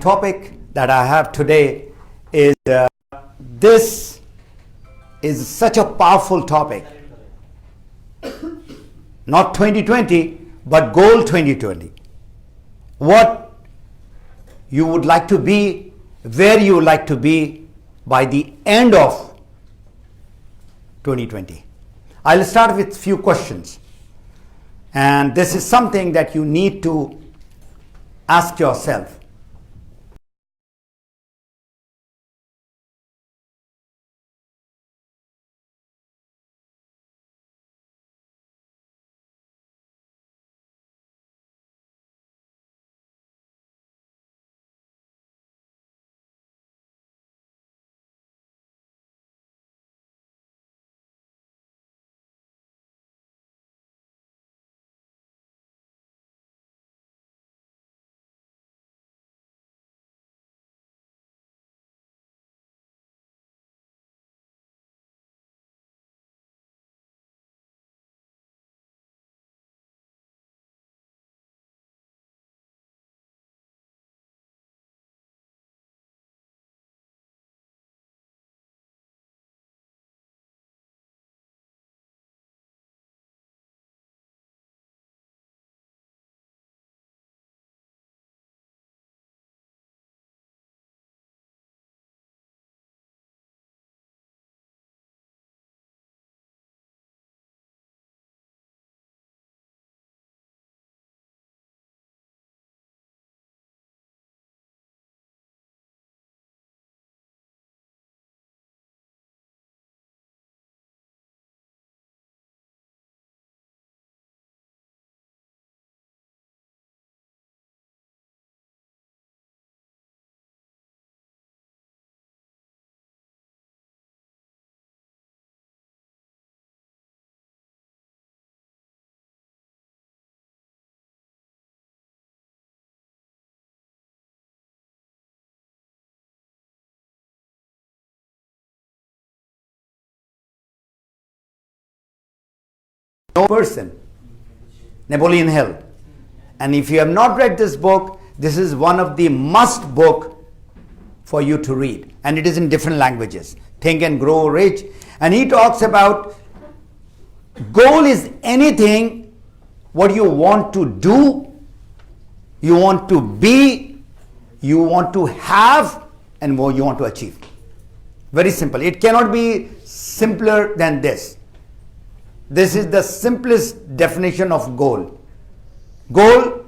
topic that I have today is this is such a powerful topic. Not 2020, but Goal 2020. What you would like to be, where you would like to be by the end of 2020. I'll start with few questions. And this is something that you need to ask yourself. No person, Napoleon Hill. And if you have not read this book, this is one of the must book for you to read. And it is in different languages. Think and Grow Rich. And he talks about goal is anything what you want to do, you want to be, you want to have, and what you want to achieve. Very simple. It cannot be simpler than this. This is the simplest definition of goal. Goal,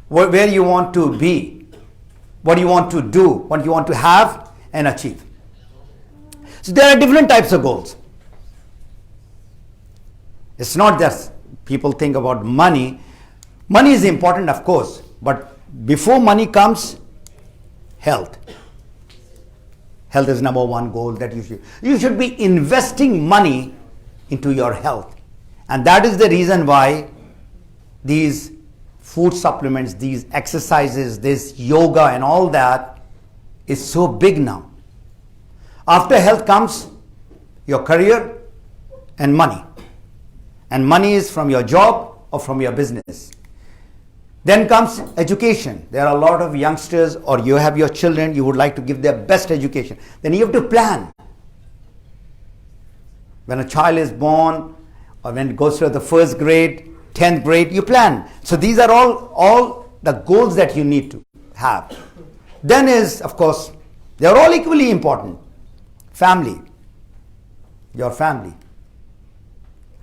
where you want to be, what you want to do, what you want to have and achieve. So there are different types of goals. It's not just people think about money. Money is important, of course, but before money comes, health. Health is number one goal that you should be investing money into your health. And that is the reason why these food supplements, these exercises, this yoga and all that is so big now. After health comes your career and money. And money is from your job or from your business. Then comes education. There are a lot of youngsters, or you have your children, you would like to give their best education. Then you have to plan. When a child is born, or when it goes to the first grade, 10th grade, you plan. So these are all the goals that you need to have. Then is, of course, they are all equally important. Family. Your family.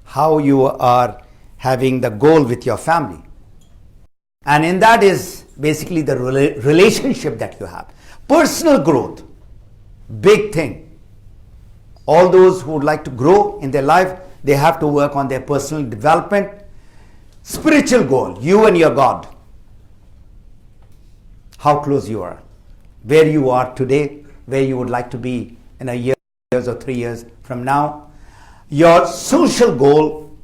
How you are having the goal with your family. And in that is basically the relationship that you have. Personal growth. Big thing. All those who would like to grow in their life, they have to work on their personal development. Spiritual goal, you and your God. How close you are. Where you are today, where you would like to be in a year or 3 years from now. Your social goal,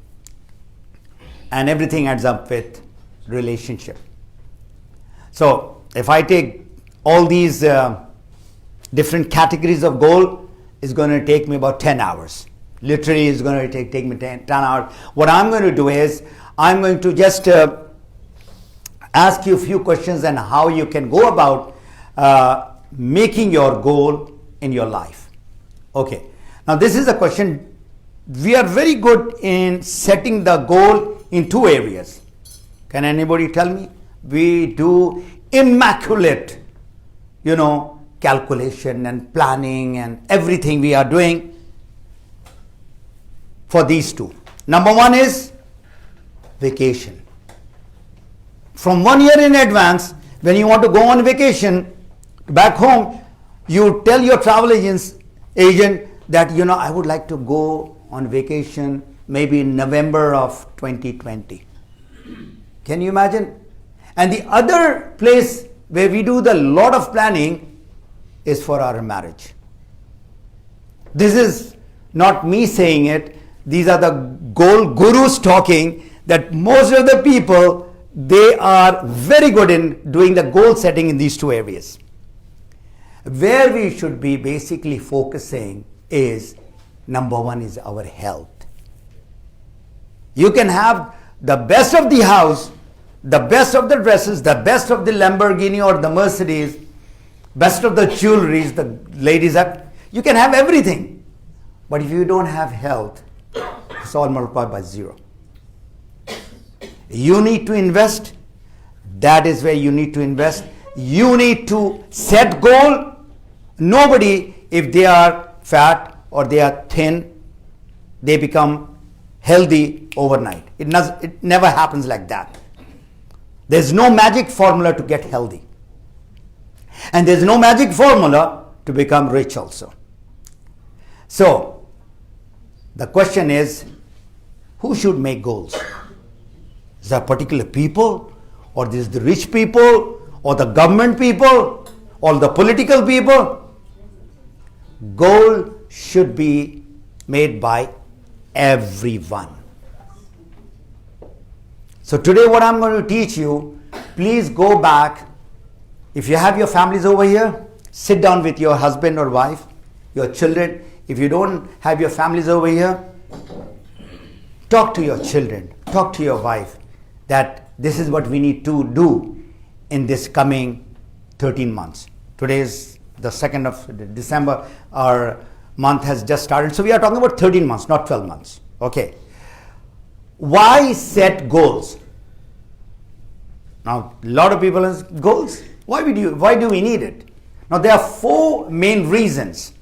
and everything adds up with relationship. So if I take all these different categories of goal, it's going to take me about 10 hours. Literally, it's going to take me 10 hours. What I'm going to do is, I'm going to just ask you a few questions on how you can go about making your goal in your life? Okay. Now this is a question. We are very good in setting the goal in two areas. Can anybody tell me? We do immaculate, calculation and planning and everything we are doing for these two. Number one is vacation. From 1 year in advance, when you want to go on vacation back home, you tell your travel agent that, I would like to go on vacation maybe in November of 2020. Can you imagine? And the other place where we do the lot of planning is for our marriage. This is not me saying it. These are the goal gurus talking, that most of the people, they are very good in doing the goal setting in these two areas. Where we should be basically focusing is, number one is our health. You can have the best of the house, the best of the dresses, the best of the Lamborghini or the Mercedes, best of the jewelries, the ladies have, you can have everything. But if you don't have health, it's all multiplied by zero. You need to invest. That is where you need to invest. You need to set goal. Nobody, if they are fat or they are thin, they become healthy overnight. It never happens like that. There's no magic formula to get healthy. And there's no magic formula to become rich also. So, the question is, who should make goals? Is that particular people, or this is the rich people, or the government people, or the political people? Goal should be made by everyone. So today what I'm going to teach you, please go back. If you have your families over here, sit down with your husband or wife, your children. If you don't have your families over here, talk to your children, talk to your wife that this is what we need to do in this coming 13 months. Today is the 2nd of December. Our month has just started. So we are talking about 13 months, not 12 months. Okay. Why set goals? Now, a lot of people have goals. Why do we need it? Now, there are 4 main reasons.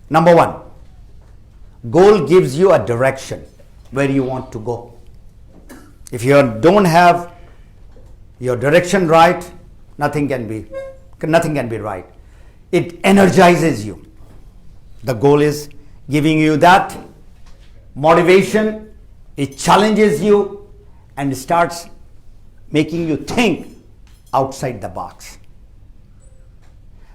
Number 1, goal gives you a direction where you want to go. If you don't have your direction right, nothing can be right. It energizes you. The goal is giving you that motivation. It challenges you and starts making you think outside the box.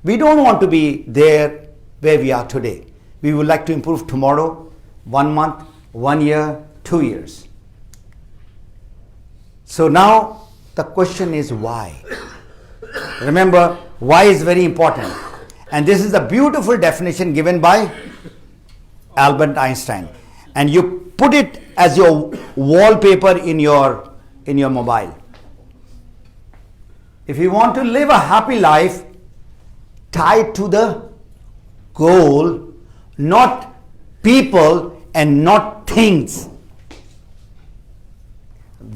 We don't want to be there where we are today. We would like to improve tomorrow, 1 month, 1 year, 2 years. So now the question is why? Remember, why is very important. And this is a beautiful definition given by Albert Einstein. And you put it as your wallpaper in your mobile. If you want to live a happy life, tied to the goal, not people and not things.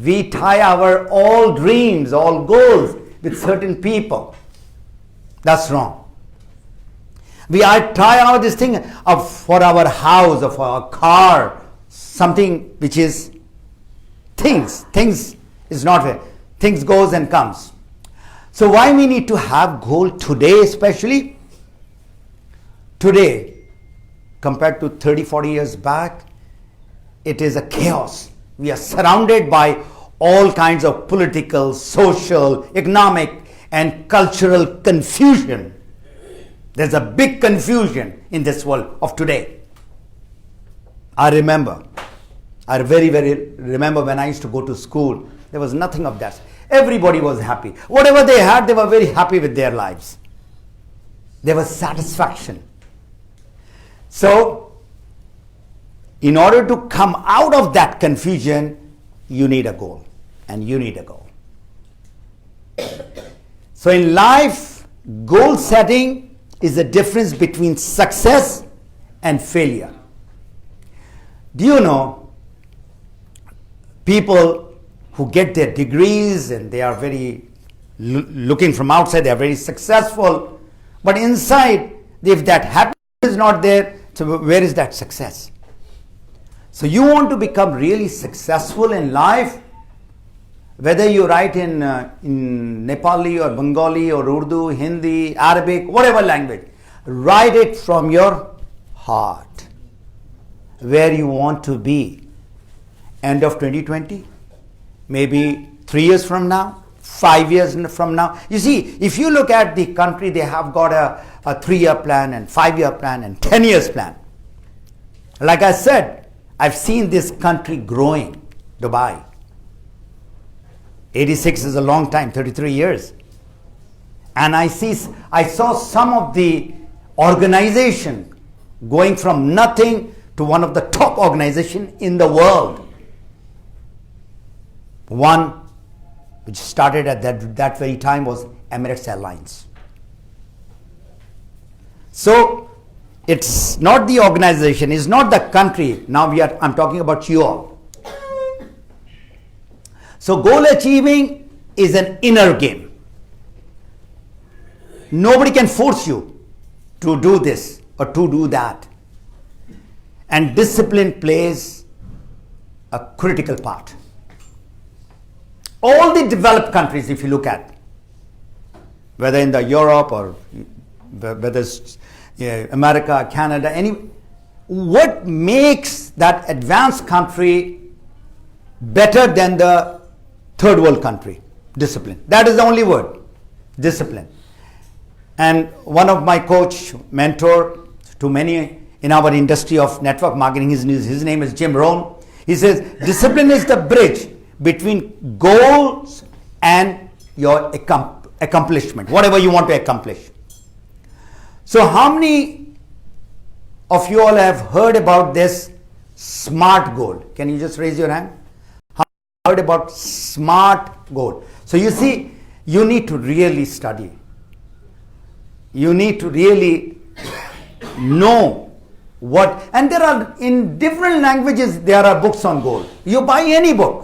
We tie our all dreams, all goals with certain people. That's wrong. We tie our this thing of for our house or for our car, something which is things. Things is not fair. Things goes and comes. So why we need to have goal today, especially today, compared to 30-40 years back, it is a chaos. We are surrounded by all kinds of political, social, economic and cultural confusion. There's a big confusion in this world of today. I very remember when I used to go to school, there was nothing of that. Everybody was happy. Whatever they had, they were very happy with their lives. There was satisfaction. So, in order to come out of that confusion, you need a goal. And you need a goal. So in life, goal setting is the difference between success and failure. Do you know people who get their degrees and they are very, looking from outside, they are very successful, but inside, if that happiness is not there, so where is that success? So you want to become really successful in life, whether you write in Nepali or Bengali or Urdu, Hindi, Arabic, whatever language, write it from your heart, where you want to be. End of 2020, maybe 3 years from now, 5 years from now. You see, if you look at the country, they have got a 3-year plan and 5-year plan and 10 years plan. Like I said, I've seen this country growing, Dubai. 86 is a long time, 33 years. And I saw some of the organization going from nothing to one of the top organizations in the world. One which started at that very time was Emirates Airlines. So it's not the organization, it's not the country. Now I'm talking about you all. So goal achieving is an inner game. Nobody can force you to do this or to do that. And discipline plays a critical part. All the developed countries, if you look at, whether in the Europe or whether it's America, Canada, what makes that advanced country better than the third world country? Discipline. That is the only word, discipline. And one of my coach, mentor to many in our industry of network marketing, his name is Jim Rohn. He says, discipline is the bridge between goals and your accomplishment, whatever you want to accomplish. So how many of you all have heard about this SMART goal? Can you just raise your hand? How many heard about SMART goal? So you see, you need to really study. You need to really know what, and there are, in different languages, there are books on goal. You buy any book.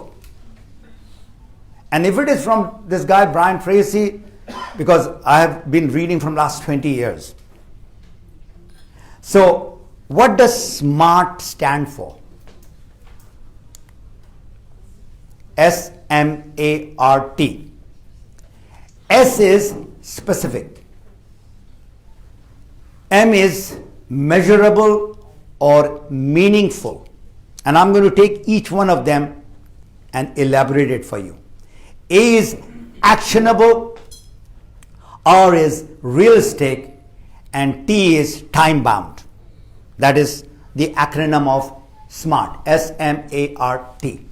And if it is from this guy, Brian Tracy, because I have been reading from last 20 years. So what does SMART stand for? S-M-A-R-T. S is specific. M is measurable or meaningful. And I'm going to take each one of them and elaborate it for you. A is actionable, R is realistic, and T is time bound. That is the acronym of SMART, S-M-A-R-T.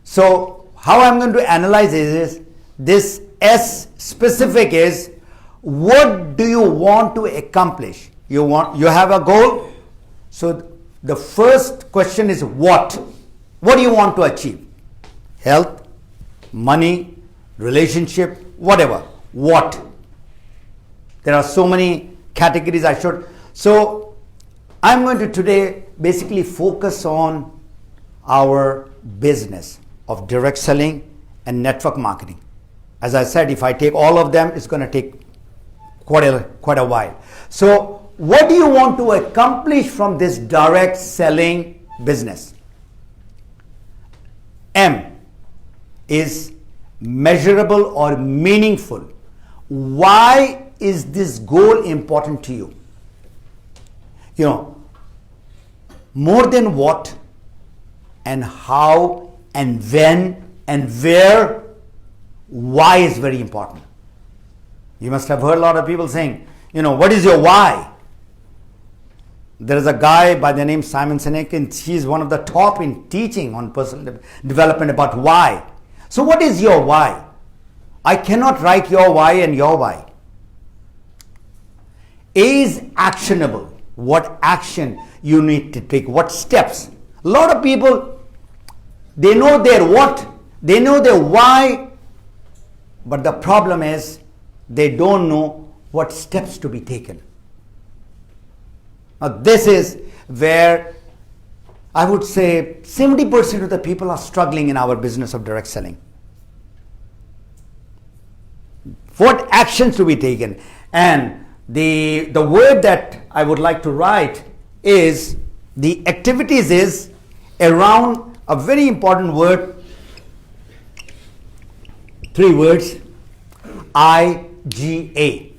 So how I'm going to analyze is this S specific is, what do you want to accomplish? You have a goal. So the first question is what? What do you want to achieve? Health, money, relationship, whatever. What? There are so many categories I should. So I'm going to today basically focus on our business of direct selling and network marketing. As I said, if I take all of them, it's going to take quite a while. So what do you want to accomplish from this direct selling business? M is measurable or meaningful. Why is this goal important to you? You know, more than what and how and when and where, why is very important. You must have heard a lot of people saying, you know, what is your why? There is a guy by the name Simon Sinek, and he's one of the top in teaching on personal development about why. So what is your why? I cannot write your why and your why. A is actionable. What action you need to take, what steps. A lot of people, they know their what, they know their why, but the problem is they don't know what steps to be taken. Now, this is where I would say 70% of the people are struggling in our business of direct selling. What actions to be taken? And the word that I would like to write is, the activities is around a very important word, 3 words, IGA.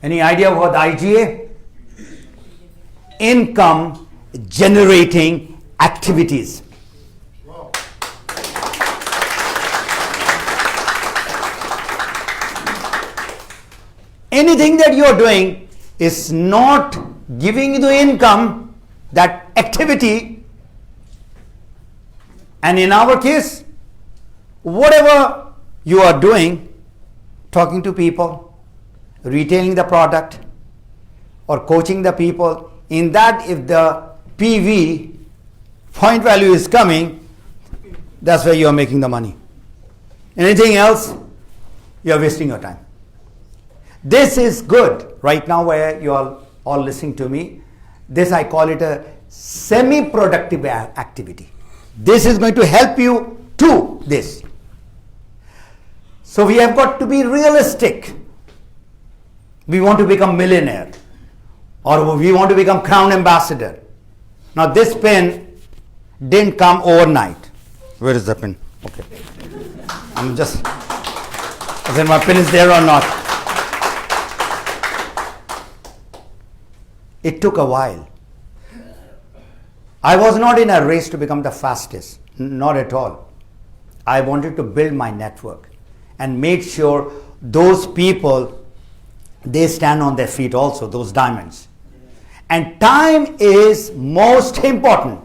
Any idea what IGA? Income generating activities. Wow. Anything that you are doing is not giving you the income, that activity, and in our case, whatever you are doing, talking to people, retailing the product, or coaching the people, in that if the PV, point value, is coming, that's where you are making the money. Anything else, you are wasting your time. This is good right now where you are all listening to me. This, I call it a semi-productive activity. This is going to help you to this. So we have got to be realistic. We want to become millionaire, or we want to become crown ambassador. Now this pen didn't come overnight. Where is the pen? Okay. I'm just, whether my pen is there or not. It took a while. I was not in a race to become the fastest, not at all. I wanted to build my network and make sure those people, they stand on their feet also, those diamonds. And time is most important.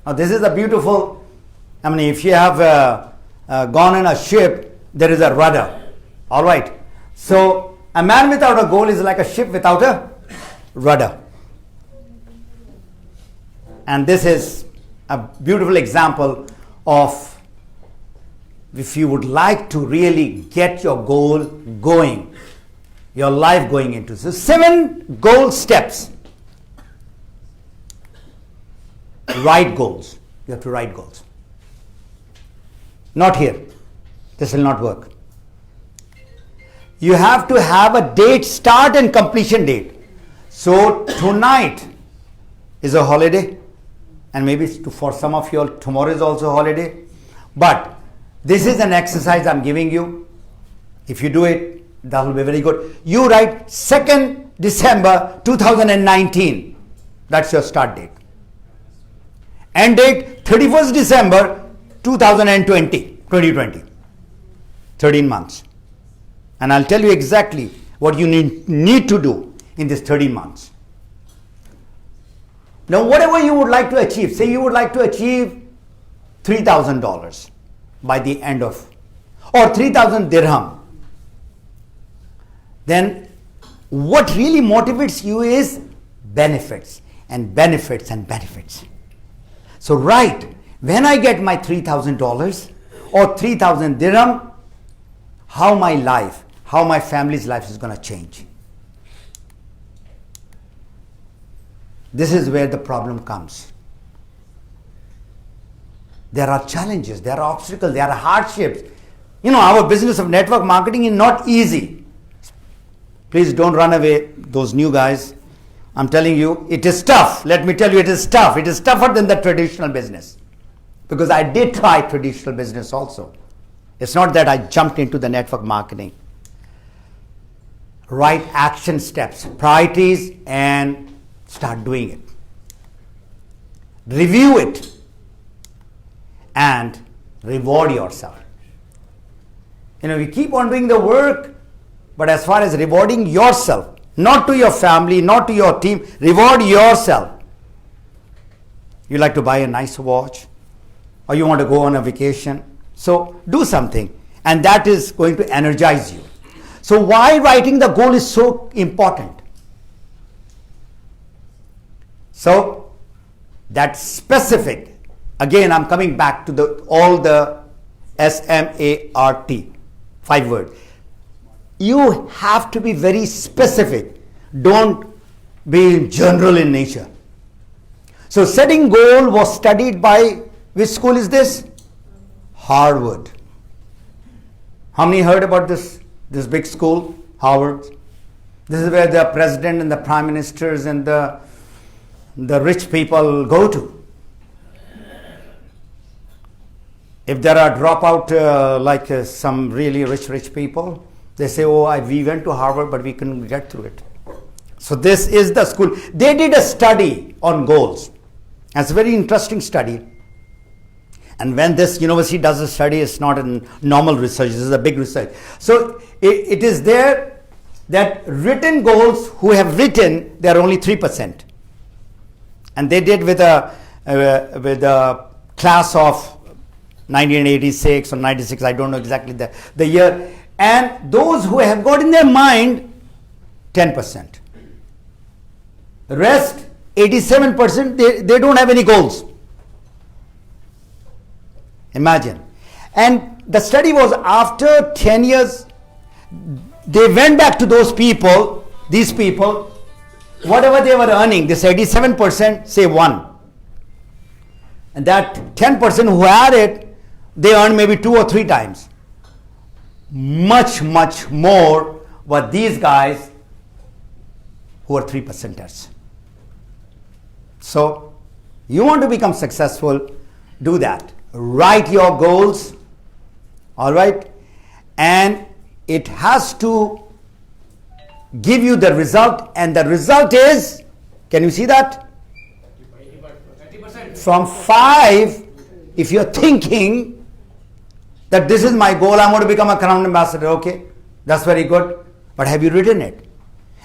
Now this is a beautiful, I mean, if you have gone in a ship, there is a rudder. All right. So a man without a goal is like a ship without a rudder. And this is a beautiful example of, if you would like to really get your goal going, your life going into. So 7 goal steps. Write goals. You have to write goals. Not here. This will not work. You have to have a date, start and completion date. So tonight is a holiday, and maybe for some of you all tomorrow is also a holiday. But this is an exercise I'm giving you. If you do it, that will be very good. You write 2nd December 2019. That's your start date. End date 31st December 2020. 13 months. And I'll tell you exactly what you need to do in this 13 months. Now, whatever you would like to achieve, say you would like to achieve $3,000 by the end of, or 3,000 dirham, then what really motivates you is benefits and benefits and benefits. So write, when I get my $3,000 or 3,000 dirham, how my life, how my family's life is going to change. This is where the problem comes. There are challenges, there are obstacles, there are hardships. You know, our business of network marketing is not easy. Please don't run away, those new guys. I'm telling you, it is tough. Let me tell you, it is tough. It is tougher than the traditional business. Because I did try traditional business also. It's not that I jumped into the network marketing. Write action steps, priorities, and start doing it. Review it and reward yourself. You know, we keep on doing the work, but as far as rewarding yourself, not to your family, not to your team, reward yourself. You like to buy a nice watch, or you want to go on a vacation. So do something, and that is going to energize you. So why writing the goal is so important? So that specific, again I'm coming back to all the SMART, 5 words. You have to be very specific. Don't be general in nature. So setting goal was studied by, which school is this? Harvard. How many heard about this big school, Harvard? This is where the president and the prime ministers and the rich people go to. If there are dropout some really rich people, they say, oh, we went to Harvard, but we couldn't get through it. So this is the school. They did a study on goals. It's a very interesting study. And when this university does a study, it's not a normal research. This is a big research. So it is there that written goals who have written, they are only 3%. And they did with a class of 1986 or 96, I don't know exactly the year. And those who have got in their mind, 10%. The rest, 87%, they don't have any goals. Imagine. And the study was after 10 years, they went back to these people, whatever they were earning, this 87%, say 1. And that 10% who had it, they earned maybe 2 or 3 times. Much more were these guys who are 3%ers. So, you want to become successful, do that. Write your goals, all right? And it has to give you the result, and the result is, can you see that? 30%. From 5, if you're thinking that this is my goal, I'm going to become a Crown Ambassador, okay, that's very good, but have you written it?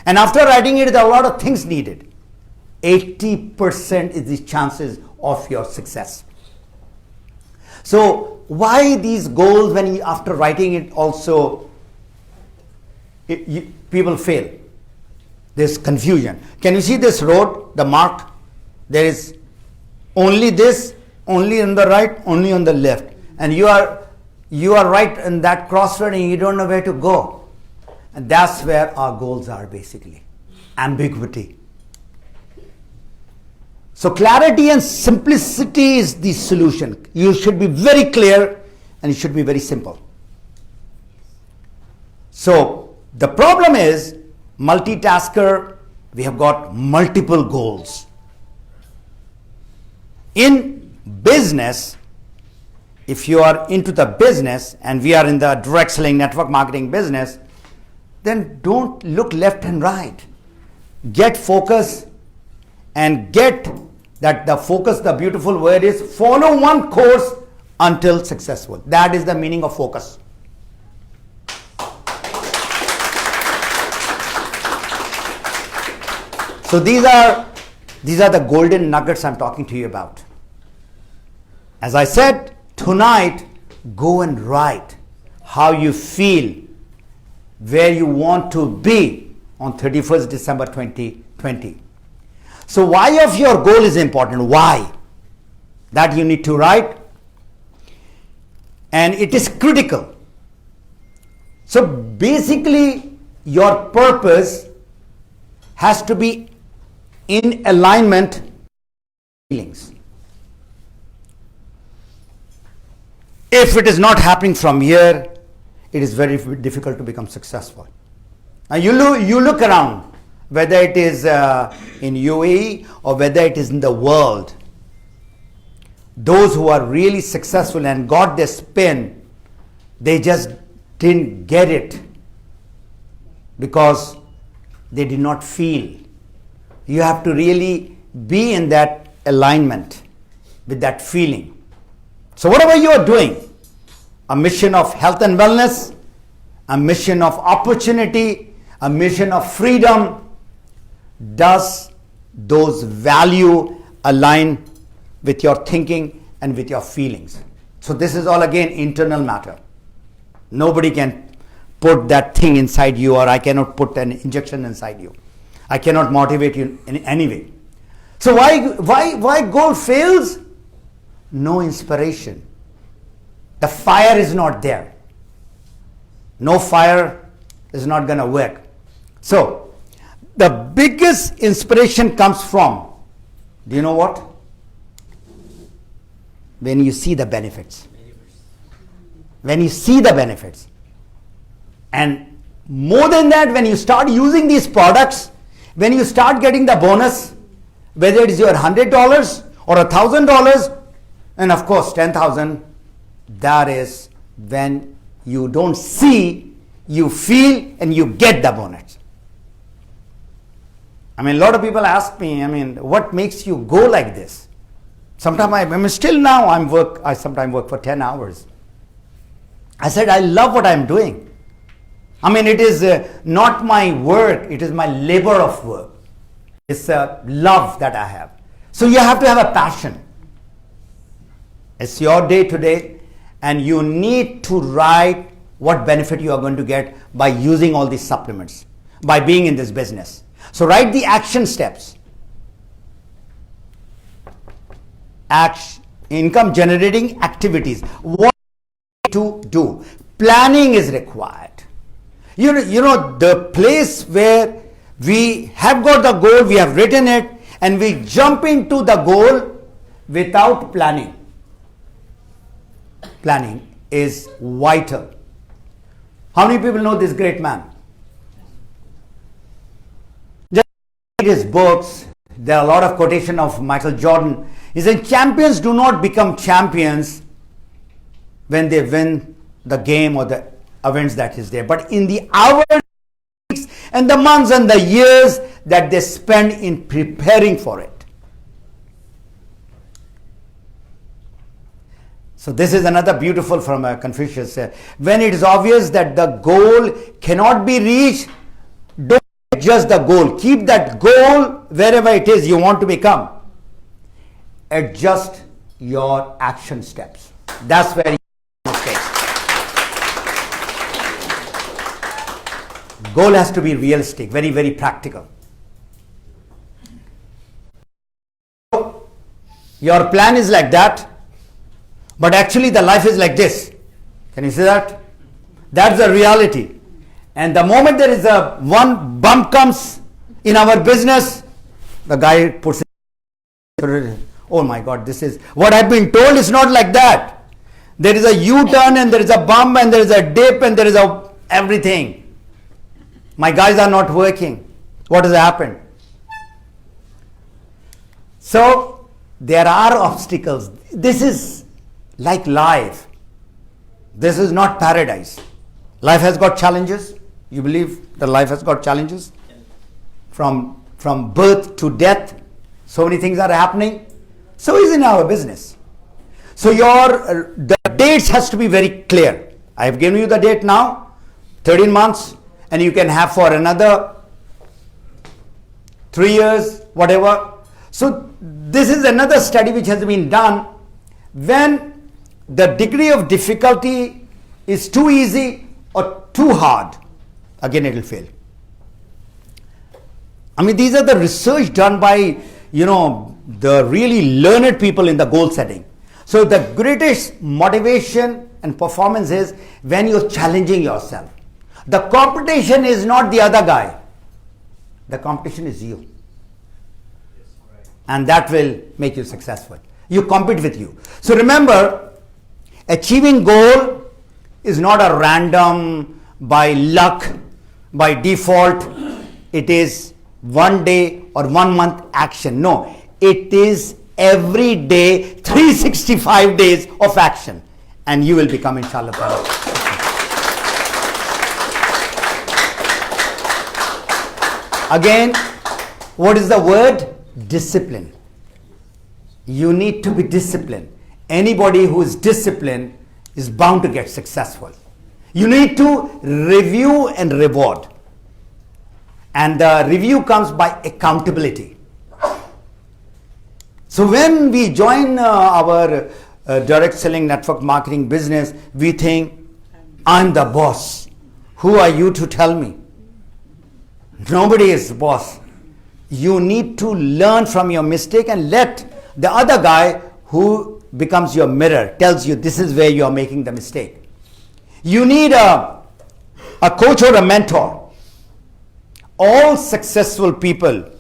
And after writing it, there are a lot of things needed. 80% is the chances of your success. So why these goals, when after writing it also, people fail? There's confusion. Can you see this road, the mark? There is only this, only on the right, only on the left. And you are right in that crossroad and you don't know where to go. And that's where our goals are basically. Ambiguity. So clarity and simplicity is the solution. You should be very clear and it should be very simple. So the problem is multitasker, we have got multiple goals. In business, if you are into the business and we are in the direct selling network marketing business, then don't look left and right. Get focus and get that the focus, the beautiful word is follow one course until successful. That is the meaning of focus. So these are the golden nuggets I'm talking to you about. As I said, tonight go and write how you feel, where you want to be on 31st December 2020. So why of your goal is important? Why? That you need to write. And it is critical. So basically your purpose has to be in alignment with feelings. If it is not happening from here, it is very difficult to become successful. Now you look around, whether it is in UAE or whether it is in the world. Those who are really successful and got their spin, they just didn't get it because they did not feel. You have to really be in that alignment with that feeling. So whatever you are doing, a mission of health and wellness, a mission of opportunity, a mission of freedom, does those values align with your thinking and with your feelings? So this is all again internal matter. Nobody can put that thing inside you, or I cannot put an injection inside you. I cannot motivate you in any way. So why goal fails? No inspiration. The fire is not there. No fire is not going to work. So, the biggest inspiration comes from, do you know what? When you see the benefits. When you see the benefits. And more than that, when you start using these products, when you start getting the bonus, whether it is your $100 or $1,000, and of course 10,000, that is when you don't see, you feel, and you get the bonus. I mean, a lot of people ask me, what makes you go like this? Sometimes still now I sometimes work for 10 hours. I said, I love what I'm doing. It is not my work, it is my labor of work. It's a love that I have. So you have to have a passion. It's your day today, and you need to write what benefit you are going to get by using all these supplements, by being in this business. So write the action steps. Income generating activities. What to do? Planning is required. You know the place where we have got the goal, we have written it, and we jump into the goal without planning. Planning is vital. How many people know this great man? Just read his books. There are a lot of quotation of Michael Jordan. He said, champions do not become champions when they win the game or the events that is there, but in the hours and the months and the years that they spend in preparing for it. So this is another beautiful from Confucius. When it is obvious that the goal cannot be reached, don't adjust the goal. Keep that goal wherever it is you want to become. Adjust your action steps. That's where you make mistakes. Goal has to be realistic, very, very practical. Your plan is like that, but actually the life is like this. Can you see that? That's the reality. And the moment there is one bump comes in our business, the guy puts it, oh my God, this is what I've been told. Is not like that. There is a U-turn and there is a bump and there is a dip and there is everything. My guys are not working. What has happened? So there are obstacles. This is like life. This is not paradise. Life has got challenges. You believe that life has got challenges? From birth to death, so many things are happening. So is in our business. So the dates has to be very clear. I have given you the date now, 13 months, and you can have for another 3 years, whatever. So this is another study which has been done. When the degree of difficulty is too easy or too hard, again it will fail. These are the research done by, the really learned people in the goal setting. So the greatest motivation and performance is when you're challenging yourself. The competition is not the other guy. The competition is you. And that will make you successful. You compete with you. So remember, achieving goal is not a random, by luck, by default. It is one day or 1 month action. No, it is every day, 365 days of action. And you will become, inshallah. Again, what is the word? Discipline. You need to be disciplined. Anybody who is disciplined is bound to get successful. You need to review and reward. And the review comes by accountability. So when we join our direct selling network marketing business, we think, I'm the boss. Who are you to tell me? Nobody is the boss. You need to learn from your mistake and let the other guy who becomes your mirror tells you this is where you are making the mistake. You need a a coach or a mentor. All successful people,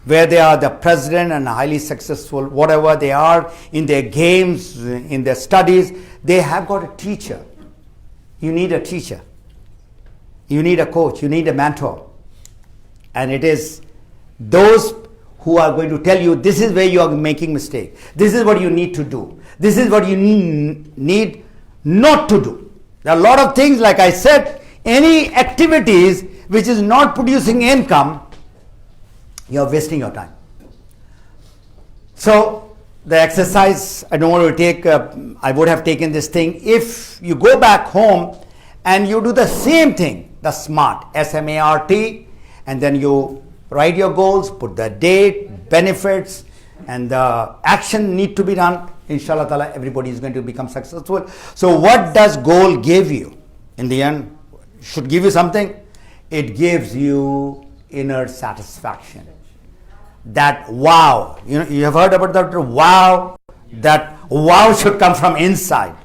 where they are the president and highly successful, whatever they are in their games, in their studies, they have got a teacher. You need a teacher. You need a coach. You need a mentor. And it is those who are going to tell you, this is where you are making mistake. This is what you need to do. This is what you need not to do. There are a lot of things, like I said, any activities which is not producing income, you are wasting your time. So the exercise, I don't want to take, I would have taken this thing. If you go back home and you do the same thing, the SMART, S-M-A-R-T, and then you write your goals, put the date, benefits, and the action need to be done, inshallah ta'ala, everybody is going to become successful. So what does goal give you? In the end, should give you something. It gives you inner satisfaction. That wow, you have heard about that wow, that wow should come from inside.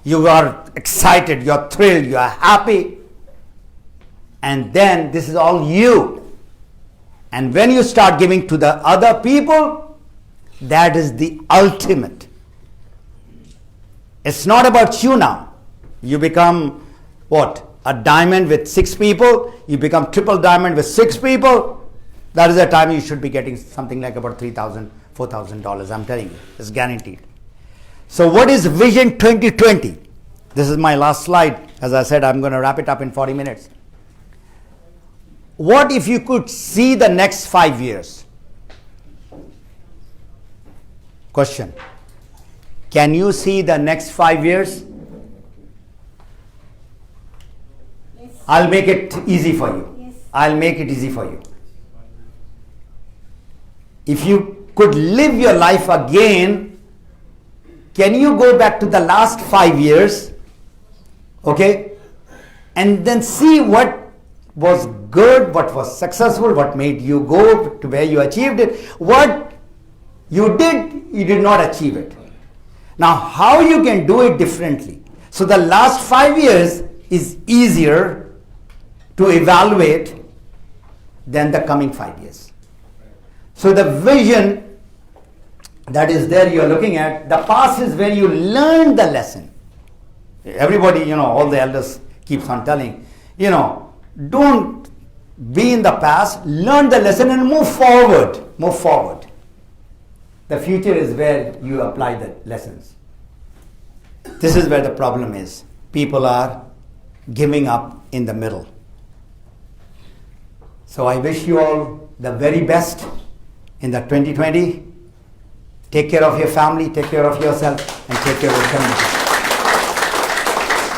You are excited, you are thrilled, you are happy. And then this is all you. And when you start giving to the other people, that is the ultimate. It's not about you now. You become what? A diamond with 6 people. You become triple diamond with 6 people. That is the time you should be getting something like about $3,000, $4,000. I'm telling you, it's guaranteed. So what is Vision 2020? This is my last slide. As I said, I'm going to wrap it up in 40 minutes. What if you could see the next 5 years? Question. Can you see the next 5 years? Yes. I'll make it easy for you. Yes. I'll make it easy for you. If you could live your life again, can you go back to the last 5 years? Okay? And then see what was good, what was successful, what made you go to where you achieved it. What you did not achieve it. Now, how you can do it differently? So the last 5 years is easier to evaluate than the coming 5 years. So the vision that is there you are looking at, the past is where you learn the lesson. Everybody, all the elders keeps on telling, don't be in the past, learn the lesson and move forward. Move forward. The future is where you apply the lessons. This is where the problem is. People are giving up in the middle. So I wish you all the very best in the 2020. Take care of your family, take care of yourself, and take care of your community.